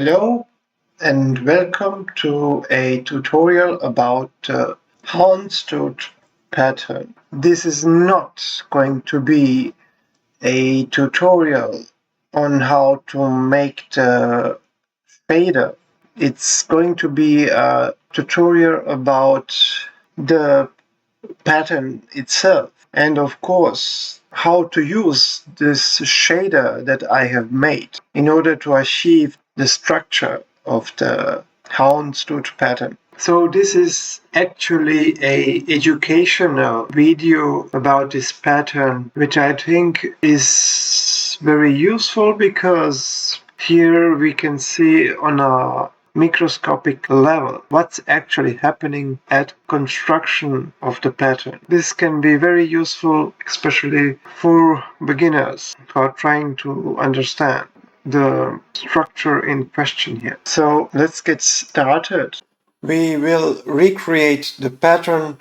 Hello and welcome to a tutorial about Houndstooth pattern. This is not going to be a tutorial on how to make the fader. It's going to be a tutorial about the pattern itself and of course how to use this shader that I have made in order to achieve the structure of the Houndstooth pattern. So this is actually a educational video about this pattern, which I think is very useful because here we can see on a microscopic level what's actually happening at construction of the pattern. This can be very useful, especially for beginners who are trying to understand the structure in question here. So let's get started. We will recreate the pattern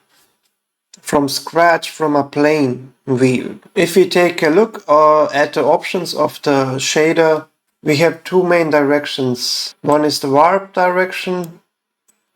from scratch from a plane view. If we take a look at the options of the shader, we have two main directions. One is the warp direction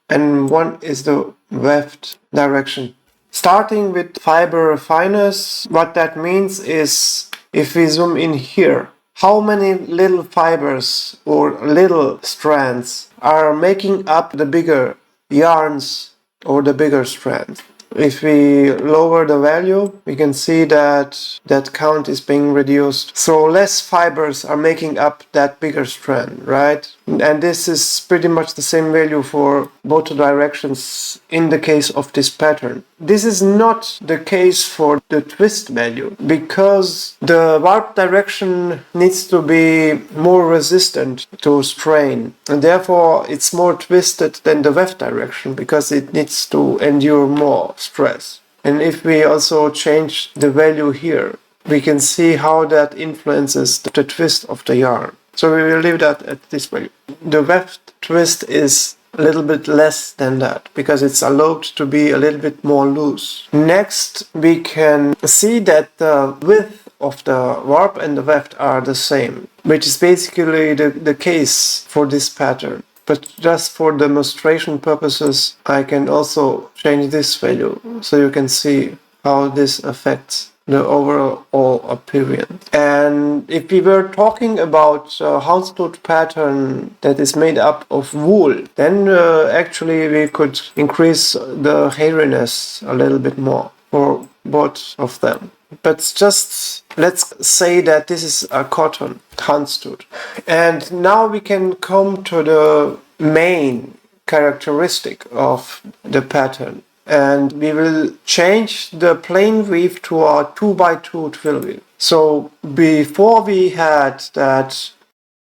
and one is the weft direction. Starting with fiber fineness, what that means is, if we zoom in here, how many little fibers or little strands are making up the bigger yarns or the bigger strands. If we lower the value, we can see that that count is being reduced. So less fibers are making up that bigger strand, right? And this is pretty much the same value for both directions in the case of this pattern. This is not the case for the twist value because the warp direction needs to be more resistant to strain, and therefore it's more twisted than the weft direction because it needs to endure more stress. And if we also change the value here, we can see how that influences the twist of the yarn. So we will leave that at this value. The weft twist is a little bit less than that because it's allowed to be a little bit more loose. Next, we can see that the width of the warp and the weft are the same, which is basically the case for this pattern. But just for demonstration purposes, I can also change this value so you can see how this affects the overall appearance. And if we were talking about a Houndstooth pattern that is made up of wool, then actually we could increase the hairiness a little bit more for both of them. But just let's say that this is a cotton Houndstooth. And now we can come to the main characteristic of the pattern. And we will change the plain weave to a 2x2 twill weave. So before we had that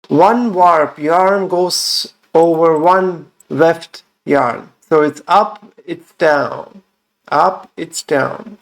one warp yarn goes over one weft yarn. So it's up, it's down, up, it's down.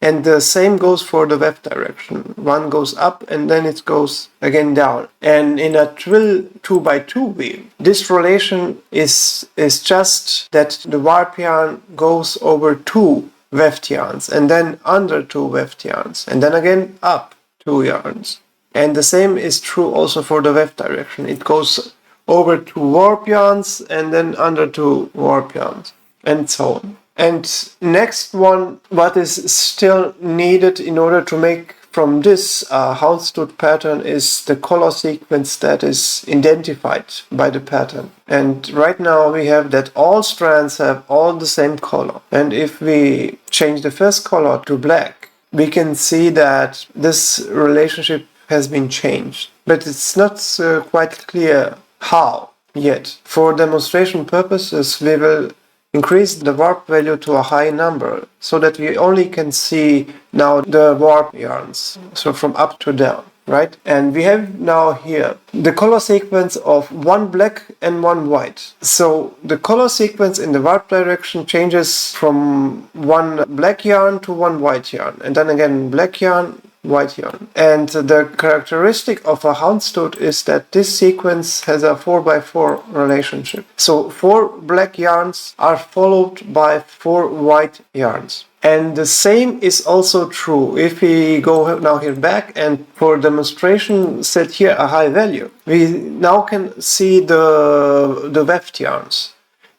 And the same goes for the weft direction. One goes up and then it goes again down. And in a twill 2x2 weave, this relation is just that the warp yarn goes over two weft yarns and then under two weft yarns and then again up two yarns. And the same is true also for the weft direction. It goes over two warp yarns and then under two warp yarns and so on. And next one, what is still needed in order to make from this Houndstooth pattern is the color sequence that is identified by the pattern. And right now we have that all strands have all the same color. And if we change the first color to black, we can see that this relationship has been changed. But it's not quite clear how yet. For demonstration purposes, we will increase the warp value to a high number so that we only can see now the warp yarns, so from up to down, right? And we have now here the color sequence of one black and one white. So the color sequence in the warp direction changes from one black yarn to one white yarn, and then again black yarn white yarn. And the characteristic of a Houndstooth is that this sequence has a 4x4 relationship. So 4 black yarns are followed by 4 white yarns. And the same is also true if we go now here back and for demonstration set here a high value. We now can see the weft yarns.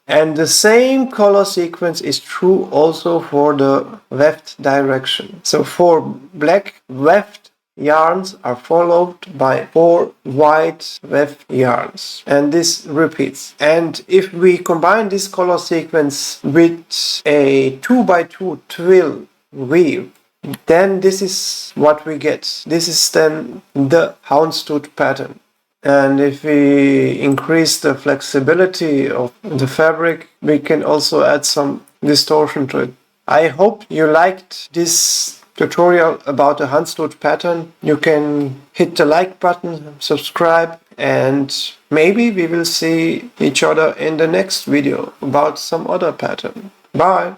And the same color sequence is true also for the weft direction. So 4 black weft yarns are followed by 4 white weft yarns. And this repeats. And if we combine this color sequence with a 2x2 twill weave, then this is what we get. This is then the Houndstooth pattern. And if we increase the flexibility of the fabric, we can also add some distortion to it. I hope you liked this tutorial about the Houndstooth pattern. You can hit the like button, subscribe, and maybe we will see each other in the next video about some other pattern. Bye!